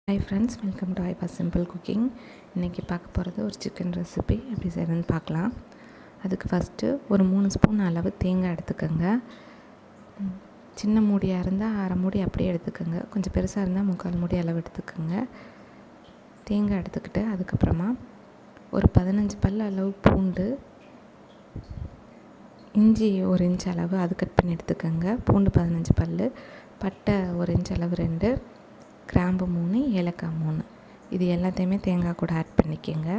Hi friends, welcome to ஐஃபாஸ் simple cooking. இன்றைக்கி பார்க்க போகிறது ஒரு சிக்கன் ரெசிபி எப்படி செய்கிறதுன்னு பார்க்கலாம். அதுக்கு ஃபஸ்ட்டு ஒரு 3 ஸ்பூன் அளவு தேங்காய் எடுத்துக்கோங்க. சின்ன மூடியாக இருந்தால் அரை மூடி அப்படியே எடுத்துக்கோங்க. கொஞ்சம் பெருசாக இருந்தால் 3/4 மூடி அளவு எடுத்துக்கோங்க. தேங்காய் எடுத்துக்கிட்டு அதுக்கப்புறமா ஒரு 15 பல் அளவு பூண்டு, இஞ்சி 1 இன்ச் அளவு அது கட் பண்ணி எடுத்துக்கோங்க. பூண்டு 15 பல், பட்டை 1 இன்ச் அளவு 2, கிராம்பு 3, ஏலக்காய் 3. இது எல்லாத்தையுமே தேங்காய் கூட ஆட் பண்ணிக்கோங்க.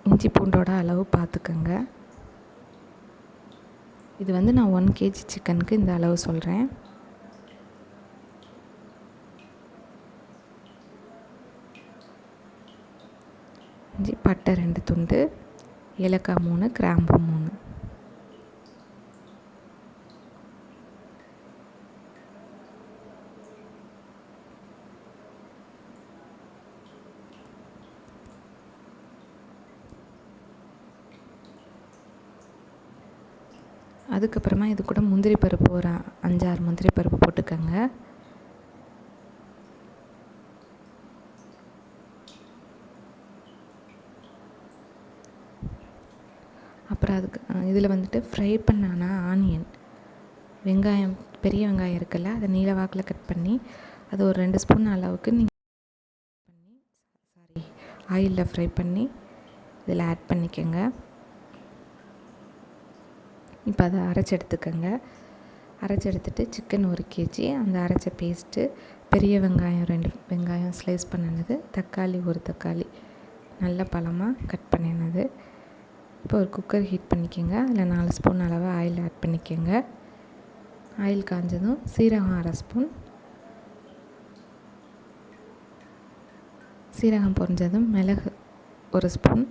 இஞ்சி பூண்டோட அளவு பார்த்துக்கோங்க. இது நான் 1 kg சிக்கனுக்கு இந்த அளவு சொல்கிறேன். இஞ்சி, பட்டை 2 துண்டு, ஏலக்காய் 3, கிராம்பு 3. அதுக்கப்புறமா இது கூட முந்திரி பருப்பு ஒரு 5-6 முந்திரி பருப்பு போட்டுக்கோங்க. அப்புறம் இதில் ஃப்ரை பண்ணான ஆனியன், வெங்காயம், பெரிய வெங்காயம் இருக்குல்ல, அதை நீல வாக்கில் கட் பண்ணி அது ஒரு 2 ஸ்பூன் அளவுக்கு ஆயிலில் ஃப்ரை பண்ணி இதில் ஆட் பண்ணிக்கோங்க. இப்போ அதை அரைச்சி எடுத்துக்கோங்க. அரைச்சி எடுத்துகிட்டு சிக்கன் 1 kg, அந்த அரைச்ச பேஸ்ட்டு, பெரிய வெங்காயம் 2 வெங்காயம் ஸ்லைஸ் பண்ணினது, தக்காளி 1 தக்காளி நல்ல பழமாக கட் பண்ணினது. இப்போ ஒரு குக்கர் ஹீட் பண்ணிக்கோங்க. அதில் 4 ஸ்பூன் அளவு ஆயில் ஆட் பண்ணிக்கோங்க. ஆயில் காஞ்சதும் சீரகம் 1/2 ஸ்பூன், சீரகம் பொரிஞ்சதும் மிளகு 1 ஸ்பூன்,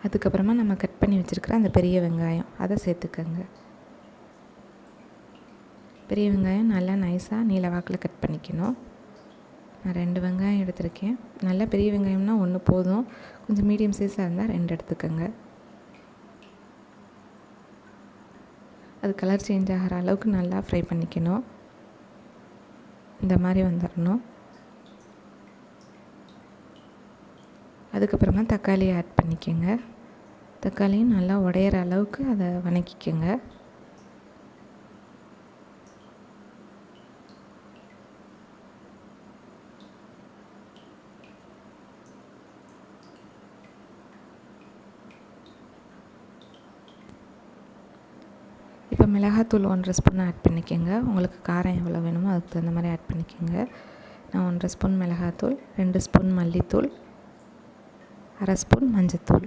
அதுக்கப்புறமா நம்ம கட் பண்ணி வச்சுருக்கிற அந்த பெரிய வெங்காயம் அதை சேர்த்துக்கோங்க. பெரிய வெங்காயம் நல்லா நைஸாக நீல வாக்கில் கட் பண்ணிக்கணும். நான் 2 வெங்காயம் எடுத்திருக்கேன். நல்லா பெரிய வெங்காயம்னா 1 போதும். கொஞ்சம் மீடியம் சைஸாக இருந்தால் 2 எடுத்துக்கோங்க. அது கலர் சேஞ்ச் ஆகிற அளவுக்கு நல்லா ஃப்ரை பண்ணிக்கணும். இந்த மாதிரி வந்துடணும். அதுக்கப்புறமா தக்காளியை ஆட் பண்ணிக்கோங்க. தக்காளியும் நல்லா உடையிற அளவுக்கு அதை வதக்கிக்கோங்க. இப்போ மிளகாத்தூள் 1/2 ஸ்பூன் ஆட் பண்ணிக்கோங்க. உங்களுக்கு காரம் எவ்வளோ வேணுமோ அதுக்கு தகுந்த மாதிரி ஆட் பண்ணிக்கோங்க. நான் 1/2 ஸ்பூன் மிளகாத்தூள், 2 ஸ்பூன் மல்லித்தூள், 1/2 ஸ்பூன் மஞ்சத்தூள்,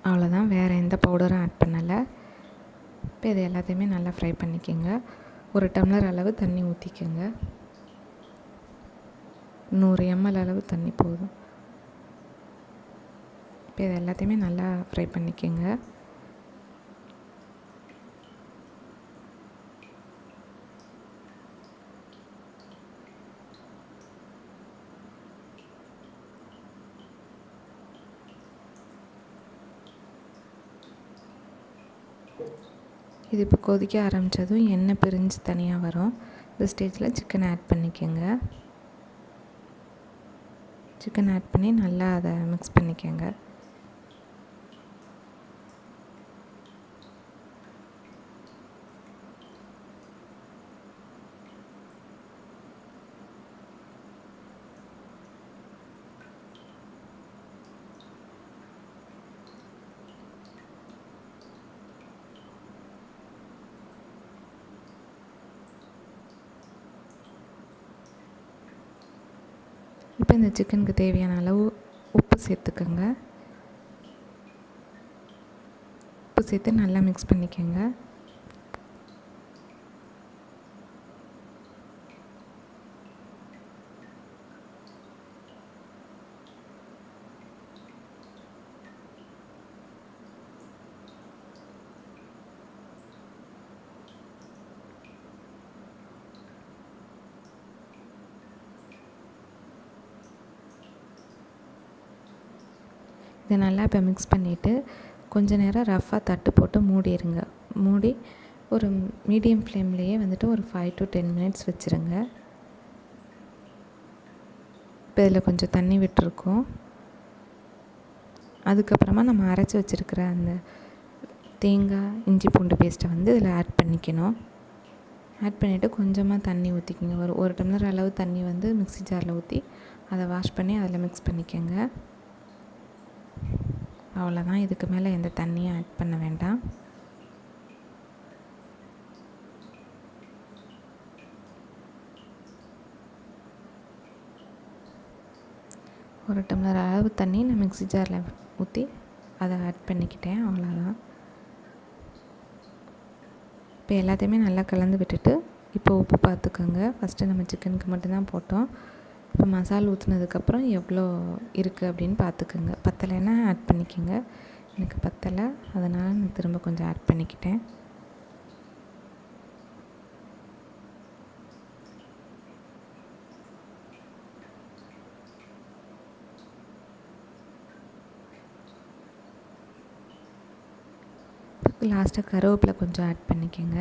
அவ்வளோதான். வேறு எந்த பவுடரும் ஆட் பண்ணலை. இப்போ இது எல்லாத்தையுமே நல்லா ஃப்ரை பண்ணிக்கோங்க. 1 டம்ளர் அளவு தண்ணி ஊற்றிக்கோங்க. 100 ml அளவு தண்ணி போதும். இப்போ இது எல்லாத்தையுமே நல்லா ஃப்ரை பண்ணிக்கோங்க. இது இப்போ கொதிக்க ஆரம்பித்ததும் எண்ணெய் பிரிஞ்சு தனியாக வரும். இந்த ஸ்டேஜில் சிக்கன் ஆட் பண்ணிக்கோங்க. சிக்கன் ஆட் பண்ணி நல்லா அதை மிக்ஸ் பண்ணிக்கோங்க. இப்போ இந்த சிக்கனுக்கு தேவையான அளவு உப்பு சேர்த்துக்கோங்க. உப்பு சேர்த்து நல்லா மிக்ஸ் பண்ணிக்கோங்க. இதை நல்லா இப்போ மிக்ஸ் பண்ணிவிட்டு கொஞ்ச நேரம் ரஃப்பாக தட்டு போட்டு மூடிடுங்க. மூடி ஒரு மீடியம் ஃப்ளேம்லேயே வந்துட்டு ஒரு 5 to 10 minutes வச்சுருங்க. இப்போ இதில் கொஞ்சம் தண்ணி விட்டுருக்கோம். அதுக்கப்புறமா நம்ம அரைச்சி வச்சுருக்கிற அந்த தேங்காய் இஞ்சி பூண்டு பேஸ்ட்டை வந்து இதில் ஆட் பண்ணிக்கணும். ஆட் பண்ணிவிட்டு கொஞ்சமாக தண்ணி ஊற்றிக்கிங்க. ஒரு டம்ளர் அளவு தண்ணி வந்து மிக்ஸி ஜாரில் ஊற்றி அதை வாஷ் பண்ணி அதில் மிக்ஸ் பண்ணிக்கோங்க. அவ்வளோதான், இதுக்கு மேலே எந்த தண்ணியும் ஆட் பண்ண வேண்டாம். ஒரு டம்ளர் அளவு தண்ணி நான் மிக்ஸி ஜாரில் ஊற்றி அதை ஆட் பண்ணிக்கிட்டேன். அவ்வளோதான். இப்போ எல்லாத்தையுமே நல்லா கலந்து விட்டுட்டு இப்போ உப்பு பார்த்துக்கோங்க. ஃபஸ்ட்டு நம்ம சிக்கனுக்கு மட்டும்தான் போட்டோம். இப்போ மசாலா ஊற்றுனதுக்கப்புறம் எவ்வளோ இருக்குது அப்படின்னு பார்த்துக்கோங்க. பத்தலைன்னா ஆட் பண்ணிக்கோங்க. எனக்கு பத்தலை, அதனால் நான் திரும்ப கொஞ்சம் ஆட் பண்ணிக்கிட்டேன். லாஸ்ட்டாக கருவேப்பிலை கொஞ்சம் ஆட் பண்ணிக்கோங்க.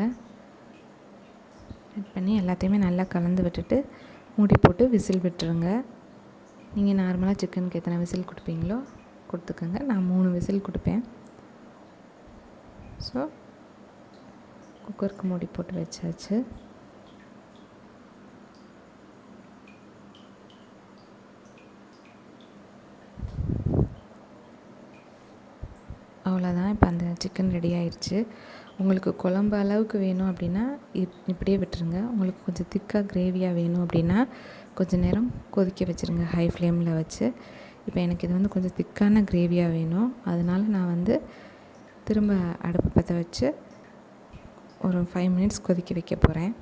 ஆட் பண்ணி எல்லாத்தையுமே நல்லா கலந்து விட்டுட்டு மூடி போட்டு விசில் விட்டுருங்க. நீங்கள் நார்மலாக சிக்கனுக்கு எத்தனை விசில் கொடுப்பீங்களோ கொடுத்துக்கோங்க. நான் 3 விசில் கொடுப்பேன். ஸோ குக்கருக்கு மூடி போட்டு வச்சாச்சு. அவ்வளோதான், இப்போ அந்த சிக்கன் ரெடி ஆயிடுச்சு. உங்களுக்கு குழம்பு அளவுக்கு வேணும் அப்படின்னா இப்படியே விட்டுருங்க. உங்களுக்கு கொஞ்சம் திக்காக கிரேவியாக வேணும் அப்படின்னா கொஞ்சம் நேரம் கொதிக்க வச்சுருங்க ஹை ஃப்ளேமில் வச்சு. இப்போ எனக்கு இது வந்து கொஞ்சம் திக்கான கிரேவியாக வேணும். அதனால் நான் வந்து திரும்ப அடுப்பு பற்ற வச்சு ஒரு 5 minutes கொதிக்க வைக்க போகிறேன்.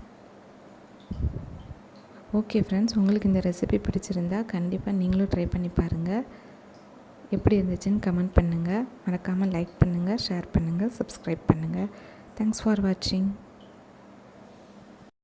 ஓகே ஃப்ரெண்ட்ஸ், உங்களுக்கு இந்த ரெசிபி பிடிச்சிருந்தா கண்டிப்பாக நீங்களும் ட்ரை பண்ணி பாருங்கள். எப்படி இருந்துச்சுன்னு கமெண்ட் பண்ணுங்கள். மறக்காமல் லைக் பண்ணுங்கள், ஷேர் பண்ணுங்கள், சப்ஸ்கிரைப் பண்ணுங்கள். தேங்க்ஸ் ஃபார் வாட்சிங்.